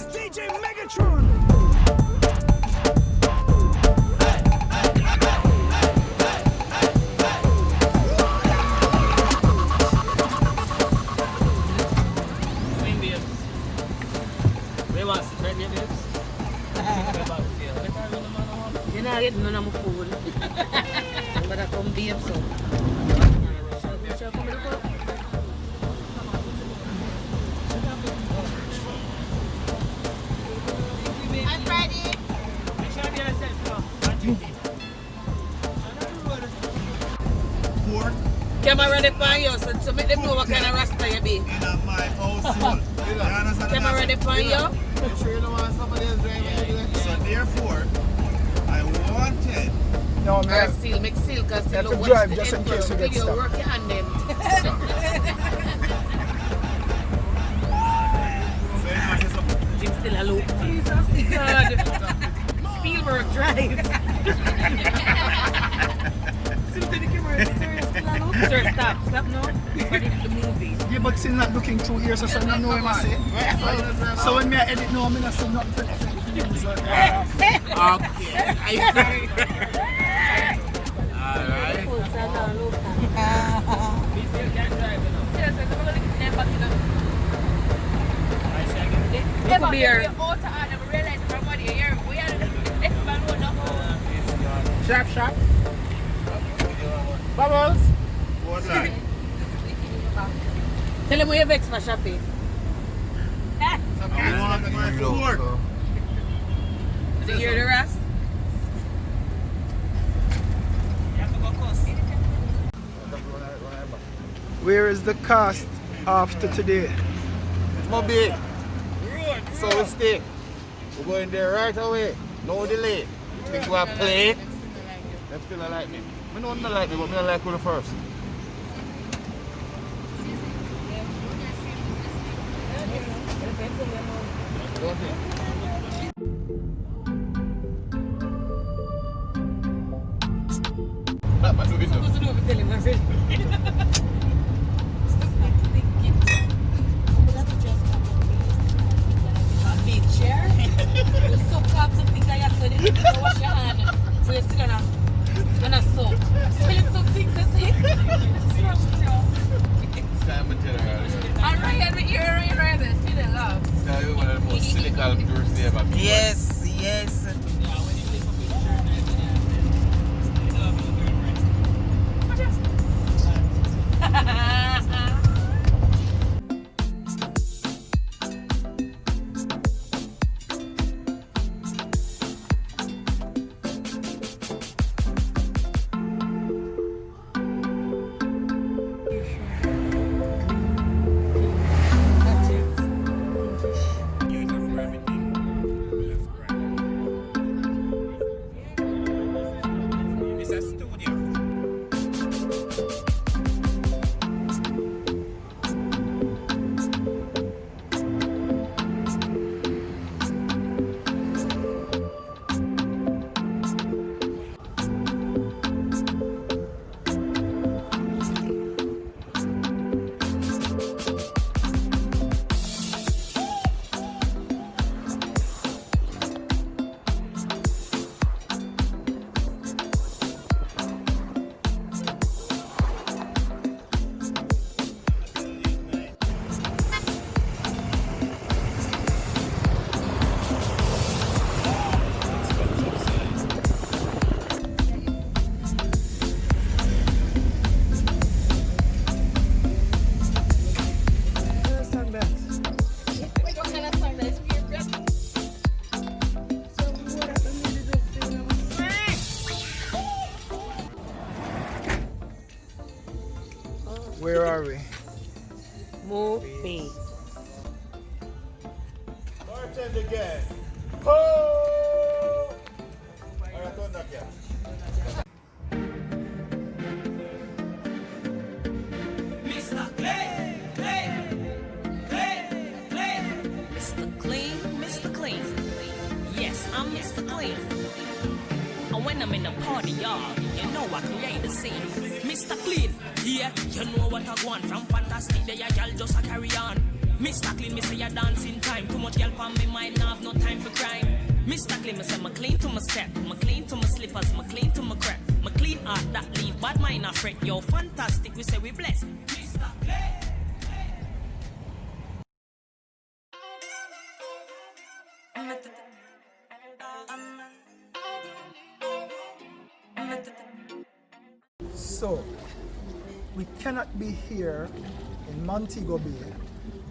is DJ Megatron. You're not getting none of my food. But I come be so. I'm ready. Pork Camera ready for you, so make them know what kind of rasta you be. in my household. You understand? Camera ready for you. You sure you don't want somebody else driving? So therefore, I wanted. No, Or man. seal, make seal, because You have seal to watch drive the just in emperor. case you get Video stuck. work your hand them. So it matches up. Jim still a loop. Jesus God. Spielberg drive. Sir, stop now. What is the movie? Yeah, but still not looking through here, so I know what I say. So when me edit, no, I'm not saying nothing. Okay, I see. Alright. Look here. Sharp, sharp. Bubbles. What like? Tell him where you vex for shopping. I want my pork. Did you hear the rest? Where is the cast after today? Mobay. So we stay. We're going there right away. No delay. Think we are play. Them still don't like me. I know they like me, but I don't like you first. Don't you? Not my window. Supposed to do it, tell him already. Big chair. You soak up the thing that you said. You need to wash your hand. So you sit down and a soak. So you soak things to see. It's time to tell her. I'm right here, this. Feel it love. It's kind of one of the most cynical tourists they ever been. Yes, yes. It's a studio. Where are we? Mobay. Bartender again. Oh! Alright, turn that again. Mr. Clean, Mr. Clean. Yes, I'm Mr. Clean. And when I'm in the party, y'all, you know I create the scene. Mr. Clean, yeah, you know what I want. From fantastic, they y'all just a carry on. Mr. Clean, me say you dancing time. Too much girl on me mind me say me clean to my step, me clean to my slippers, me clean to my crap, me clean heart that leave bad mind a fret. Yo, fantastic, we say we bless. Mr. Play. So, we cannot be here in Montego Bay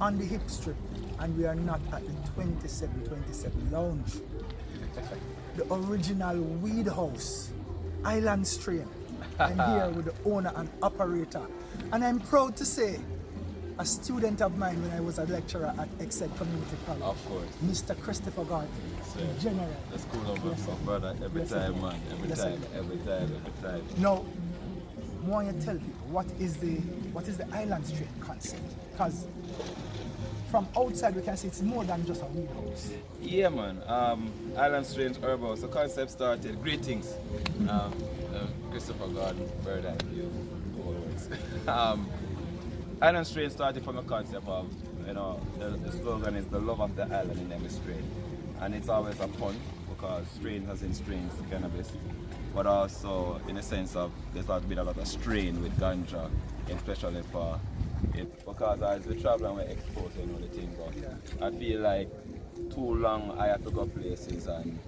on the hip strip and we are not at the 2727 Lounge. The original weed house, Island Strain. I'm here with the owner and operator. And I'm proud to say, a student of mine when I was a lecturer at Exed Community College. Of course. Mr. Christopher Gordon, General. That's cool of Yes, sir. brother. Every Yes, sir. time, man. Every Yes, time, sir. every time, every time. Now, why you tell people what is the Island Street concept? Because from outside we can see it's more than just a weed house. Yeah, man. Island Strange Herb House. The concept started. Greetings. Christopher Gordon, bird eye view. Always. Island Strange started from a concept of, the slogan is the love of the island in every strain. And it's always a pun because strain has in strains cannabis. But also in a sense of there's been a lot of strain with ganja, especially for it. Because as we travel and we're exposed to the thing, but I feel like too long I have to go places and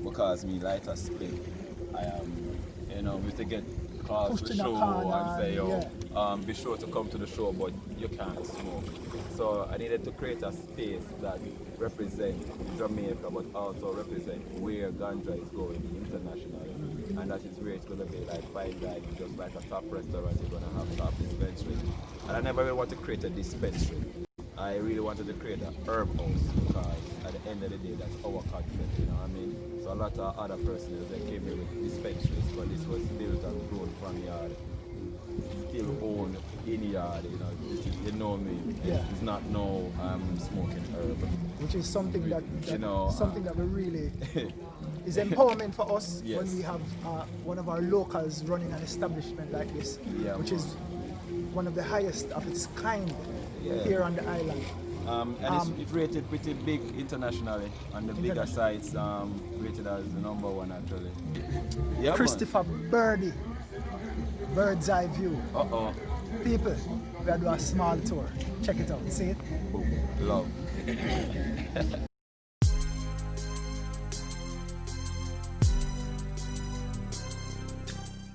because me light a split, I am, we to get calls Pushed to in the a show corner, and say, yo, yeah. be sure to come to the show, but you can't smoke. So I needed to create a space that represents Jamaica, but also represent where ganja is going internationally. And that is where it's going to be like fine dining, just like a top restaurant, you're going to have top dispensary. And I never really want to create a dispensary. I really wanted to create an herb house because at the end of the day, that's our concept, you know what I mean? So a lot of other personnel, they came here with dispensaries, but this was built and grown from yard. Still owned in yard, this is, me, Yeah. it's not no smoking herb. Which is something that something that we really is empowerment for us Yes. when we have one of our locals running an establishment like this, Yeah, which man. is one of the highest of its kind Yeah. here on the island. And it's rated pretty big internationally. On the bigger sites, rated as the #1 actually. Yeah, Christopher Birdie, Bird's Eye View. Uh-oh. People, we are doing a small tour. Check it out. See it? Boom. Love.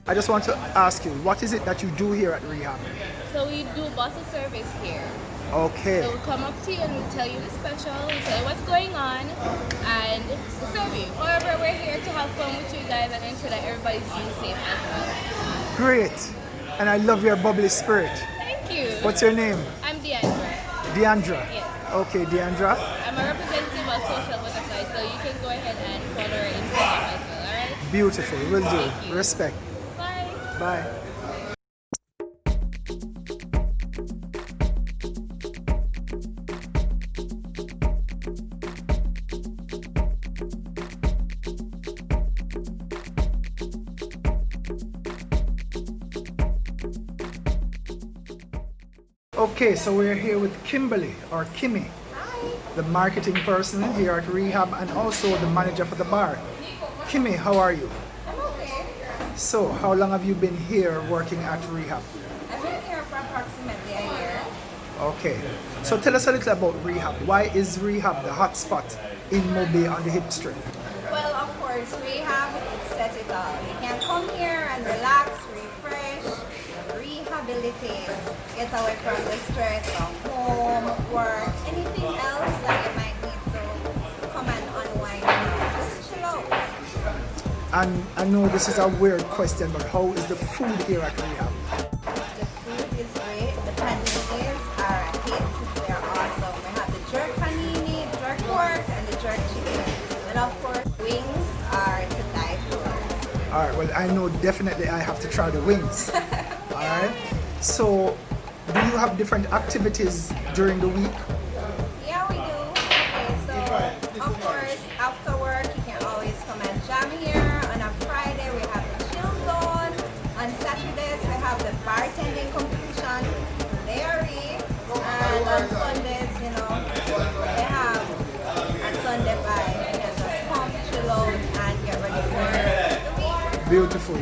I just want to ask you, what is it that you do here at Rehab? So we do bottle service here. Okay. So we come up to you and we tell you the special, we tell you what's going on, and we serve you. However, we're here to have fun with you guys and ensure that everybody's being safe as well. Great. And I love your bubbly spirit. Thank you. What's your name? I'm Deandra. Deandra. Yes. Okay, Deandra. I'm a representative of Social Butterfly, so you can go ahead and follow her Instagram as well, alright? Beautiful. Will do. Thank you. Respect. Bye. Bye. Okay, so we're here with Kimberly, or Kimmy, the marketing person here at Rehab and also the manager for the bar. Kimmy, how are you? I'm okay. So, how long have you been here working at Rehab? I've been here for approximately a year. Okay, so tell us a little about Rehab. Why is Rehab the hot spot in Mobay on the hip street? Well, of course, Rehab, it says it all. You can come here and relax, refresh, rehabilitate, get away from the stress of home, work, anything else that you might need to come and unwind. Just chill out. And I know this is a weird question, but how is the food here at Rehab? The food is great. The paninis are a hit. They're awesome. We have the jerk panini, jerk pork, and the jerk chicken. And of course, wings are to die for. All right, well, I know definitely I have to try the wings. All right, so do you have different activities during the week? Yeah, we do. Okay, so of course, after work, you can always come and jam here. On a Friday, we have the chill zone. On Saturdays, we have the bartending competition, dairy. And on Sundays, they have a Sunday vibe. You can just Beautiful.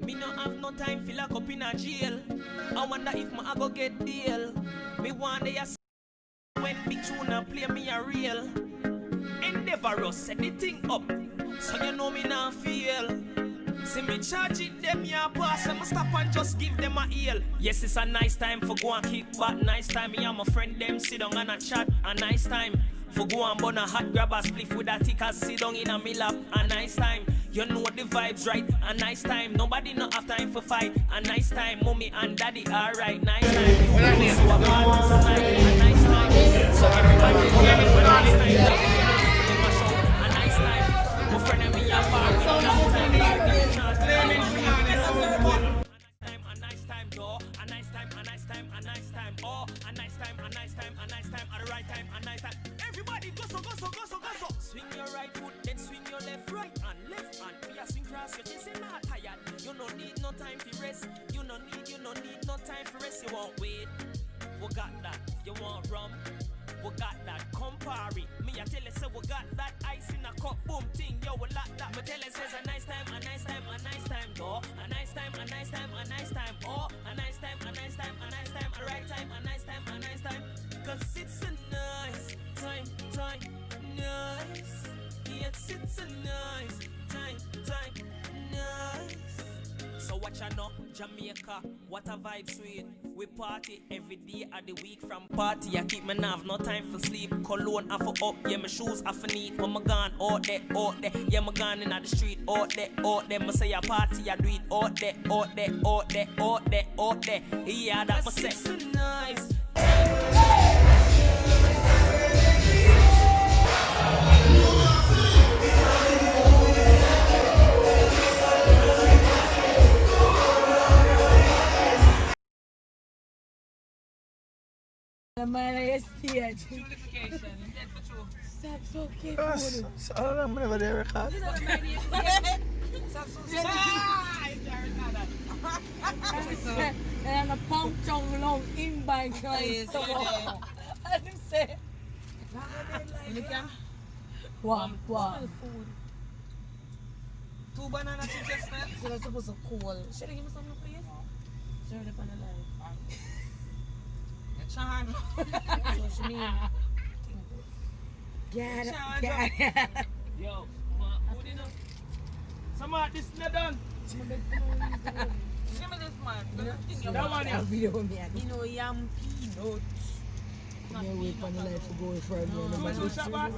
Me no have no time for lock up in a jail. I wonder if I go get deal. Me one day when big tuna play me a real. Endeavorous set the thing up, so you know me now feel. See me charge it, them ya pass, I'ma stop and just give them a heel. Yes, it's a nice time for go and kick back. Nice time, me and my friend them sit down and a chat. A nice time for go and burn a hot grab a spliff with a ticker, sit down in a me lap. A nice time, you know the vibes right. A nice time, nobody not have time for fight. A nice time, mommy and daddy alright. Nice time, you know so a party tonight. A nice time, so everybody come in with a nice time. A nice time, my friend and me a party. A nice time, a nice time, door. A nice time, a nice time, a nice time, oh. A nice time, a nice time, a nice time, at the right time, a nice time. Everybody go so, go so, go so, go so. Swing your right foot, then swing your left, right and left hand. We are swing cross, you just not tired. You don't need no time to rest. You don't need no time for rest. You won't wait. We got that. You want rum? We got that. Campari. Me I tell you, say we got that ice in a cup. Boom thing, yo, we lock that. Me tell you, says a nice time, a nice time, a nice time, door. A nice time, a nice time, a nice time, oh. A nice time, a nice time, a nice time, a right time, a nice time, a nice time. Cause it's a nice time, nice. Yes, it's a nice time, nice. So watch out now, Jamaica, what a vibe sweet. We party every day of the week. From party, I keep me nav, no time for sleep. Cologne I for up, yeah, my shoes I for neat. When my gone out there, yeah, my gone in the street, out there. Me say a party, I do it out there. Yeah, that my say. It's a nice The man I stage. Stop so careful. So I'm never there record. And a pump tongue long in by Christ. I didn't say. One. two banana chips now. So that's supposed to cool. Should I give me something for you? Sure, the pan alive. Chan. So she mean. Yeah. Yo, what you know? Some of this not done. Give me this man. That one is. You know, yam peanut. Yeah, wait for the life to go for Two shot, boss.